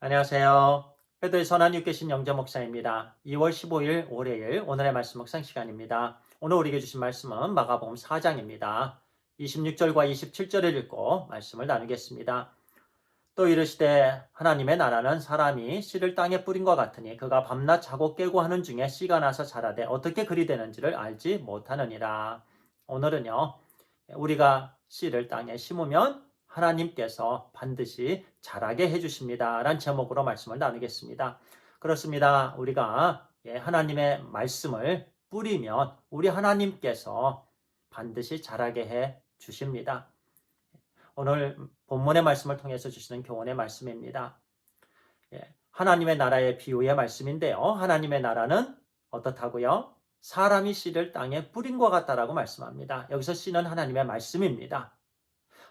안녕하세요. 회도의 선한 육계신 영재 목사입니다. 2월 15일 월요일 오늘의 말씀 묵상 시간입니다. 오늘 우리에게 주신 말씀은 마가복음 4장입니다. 26절과 27절을 읽고 말씀을 나누겠습니다. 또 이르시되 하나님의 나라는 사람이 씨를 땅에 뿌린 것 같으니 그가 밤낮 자고 깨고 하는 중에 씨가 나서 자라되 어떻게 그리 되는지를 알지 못하느니라. 오늘은요, 우리가 씨를 땅에 심으면 하나님께서 반드시 자라게 해주십니다. 라는 제목으로 말씀을 나누겠습니다. 그렇습니다. 우리가 하나님의 말씀을 뿌리면 우리 하나님께서 반드시 자라게 해 주십니다. 오늘 본문의 말씀을 통해서 주시는 교훈의 말씀입니다. 하나님의 나라의 비유의 말씀인데요. 하나님의 나라는 어떻다고요? 사람이 씨를 땅에 뿌린 것 같다라고 말씀합니다. 여기서 씨는 하나님의 말씀입니다.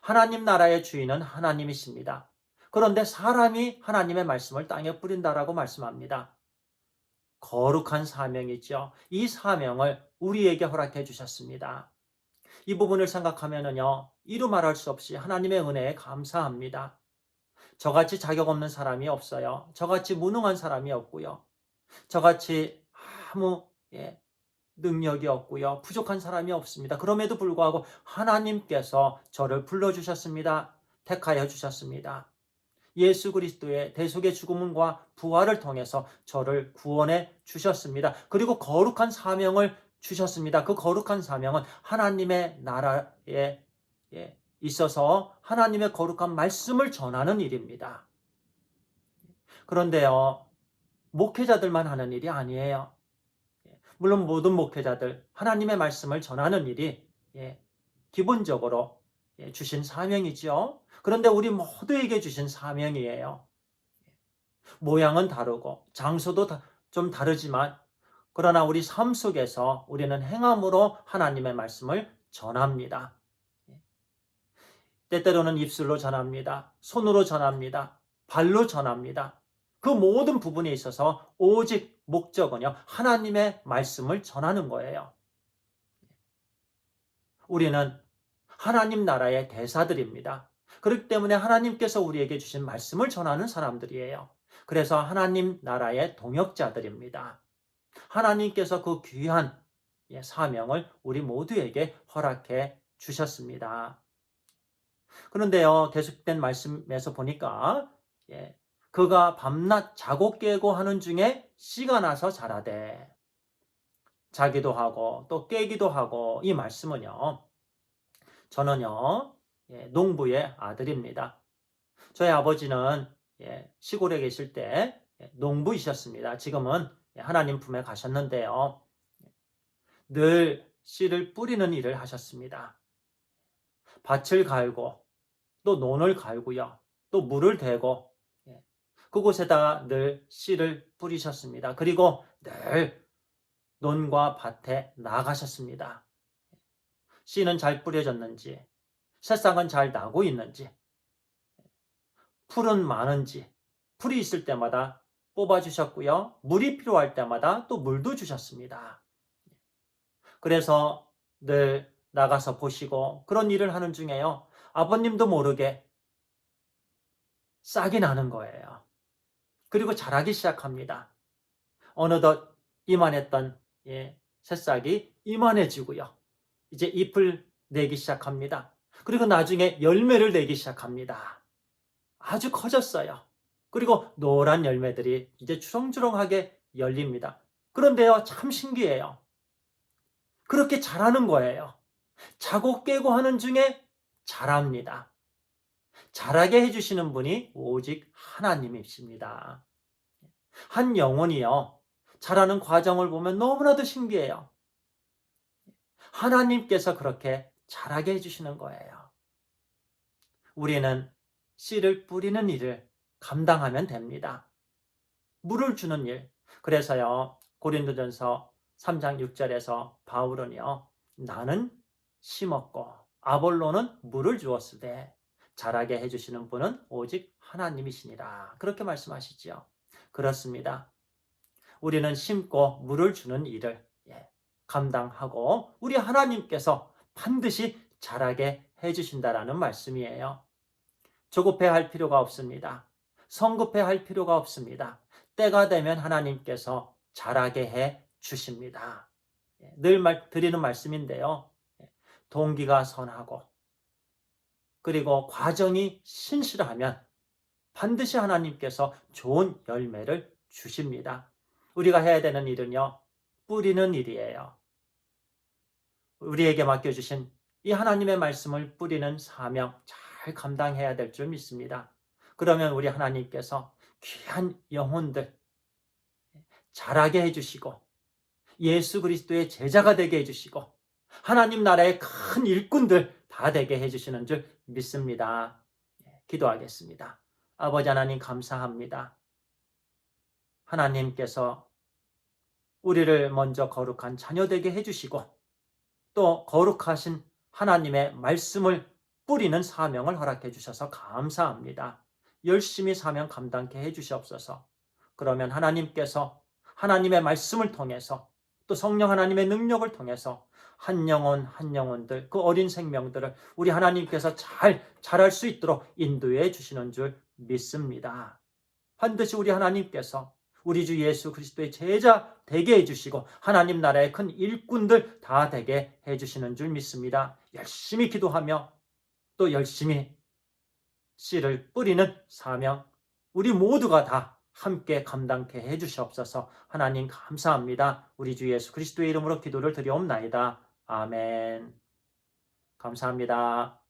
하나님 나라의 주인은 하나님이십니다. 그런데 사람이 하나님의 말씀을 땅에 뿌린다라고 말씀합니다. 거룩한 사명이죠. 이 사명을 우리에게 허락해 주셨습니다. 이 부분을 생각하면요, 이루 말할 수 없이 하나님의 은혜에 감사합니다. 저같이 자격 없는 사람이 없어요. 저같이 무능한 사람이 없고요. 저같이 아무 능력이 없고요. 부족한 사람이 없습니다. 그럼에도 불구하고 하나님께서 저를 불러주셨습니다. 택하여 주셨습니다. 예수 그리스도의 대속의 죽음과 부활을 통해서 저를 구원해 주셨습니다. 그리고 거룩한 사명을 주셨습니다. 그 거룩한 사명은 하나님의 나라에 있어서 하나님의 거룩한 말씀을 전하는 일입니다. 그런데요, 목회자들만 하는 일이 아니에요. 물론 모든 목회자들 하나님의 말씀을 전하는 일이 기본적으로 주신 사명이죠. 그런데 우리 모두에게 주신 사명이에요. 모양은 다르고 장소도 좀 다르지만 그러나 우리 삶 속에서 우리는 행함으로 하나님의 말씀을 전합니다. 때때로는 입술로 전합니다. 손으로 전합니다. 발로 전합니다. 그 모든 부분에 있어서 오직 목적은요, 하나님의 말씀을 전하는 거예요. 우리는 하나님 나라의 대사들입니다. 그렇기 때문에 하나님께서 우리에게 주신 말씀을 전하는 사람들이에요. 그래서 하나님 나라의 동역자들입니다. 하나님께서 그 귀한 사명을 우리 모두에게 허락해 주셨습니다. 그런데요, 계속된 말씀에서 보니까 그가 밤낮 자고 깨고 하는 중에 씨가 나서 자라되, 자기도 하고 또 깨기도 하고, 이 말씀은요, 저는요, 농부의 아들입니다. 저희 아버지는 시골에 계실 때 농부이셨습니다. 지금은 하나님 품에 가셨는데요, 늘 씨를 뿌리는 일을 하셨습니다. 밭을 갈고 또 논을 갈고요, 또 물을 대고 그곳에다가 늘 씨를 뿌리셨습니다. 그리고 늘 논과 밭에 나가셨습니다. 씨는 잘 뿌려졌는지, 새싹은 잘 나고 있는지, 풀은 많은지, 풀이 있을 때마다 뽑아주셨고요. 물이 필요할 때마다 또 물도 주셨습니다. 그래서 늘 나가서 보시고 그런 일을 하는 중에요, 아버님도 모르게 싹이 나는 거예요. 그리고 자라기 시작합니다. 어느덧 이만했던 새싹이 이만해지고요. 이제 잎을 내기 시작합니다. 그리고 나중에 열매를 내기 시작합니다. 아주 커졌어요. 그리고 노란 열매들이 이제 주렁주렁하게 열립니다. 그런데요, 참 신기해요. 그렇게 자라는 거예요. 자고 깨고 하는 중에 자랍니다. 자라게 해주시는 분이 오직 하나님이십니다. 한 영혼이요, 자라는 과정을 보면 너무나도 신기해요. 하나님께서 그렇게 자라게 해주시는 거예요. 우리는 씨를 뿌리는 일을 감당하면 됩니다. 물을 주는 일. 그래서요, 고린도전서 3장 6절에서 바울은요, 나는 심었고 아볼로는 물을 주었으되 자라게 해주시는 분은 오직 하나님이시니라. 그렇게 말씀하시지요. 그렇습니다. 우리는 심고 물을 주는 일을 감당하고 우리 하나님께서 반드시 자라게 해주신다라는 말씀이에요. 조급해할 필요가 없습니다. 성급해 할 필요가 없습니다. 때가 되면 하나님께서 자라게 해 주십니다. 늘 드리는 말씀인데요. 동기가 선하고 그리고 과정이 신실하면 반드시 하나님께서 좋은 열매를 주십니다. 우리가 해야 되는 일은요, 뿌리는 일이에요. 우리에게 맡겨주신 이 하나님의 말씀을 뿌리는 사명 잘 감당해야 될 줄 믿습니다. 그러면 우리 하나님께서 귀한 영혼들 자라게 해주시고 예수 그리스도의 제자가 되게 해주시고 하나님 나라의 큰 일꾼들 다 되게 해주시는 줄 믿습니다. 기도하겠습니다. 아버지 하나님 감사합니다. 하나님께서 우리를 먼저 거룩한 자녀 되게 해주시고 또 거룩하신 하나님의 말씀을 뿌리는 사명을 허락해 주셔서 감사합니다. 열심히 사명 감당케 해 주시옵소서. 그러면 하나님께서 하나님의 말씀을 통해서 또 성령 하나님의 능력을 통해서 한 영혼 한 영혼들 그 어린 생명들을 우리 하나님께서 잘 자랄 수 있도록 인도해 주시는 줄 믿습니다. 반드시 우리 하나님께서 우리 주 예수 그리스도의 제자 되게 해주시고 하나님 나라의 큰 일꾼들 다 되게 해주시는 줄 믿습니다. 열심히 기도하며 또 열심히 씨를 뿌리는 사명 우리 모두가 다 함께 감당케 해주시옵소서. 하나님 감사합니다. 우리 주 예수 그리스도의 이름으로 기도를 드리옵나이다. 아멘. 감사합니다.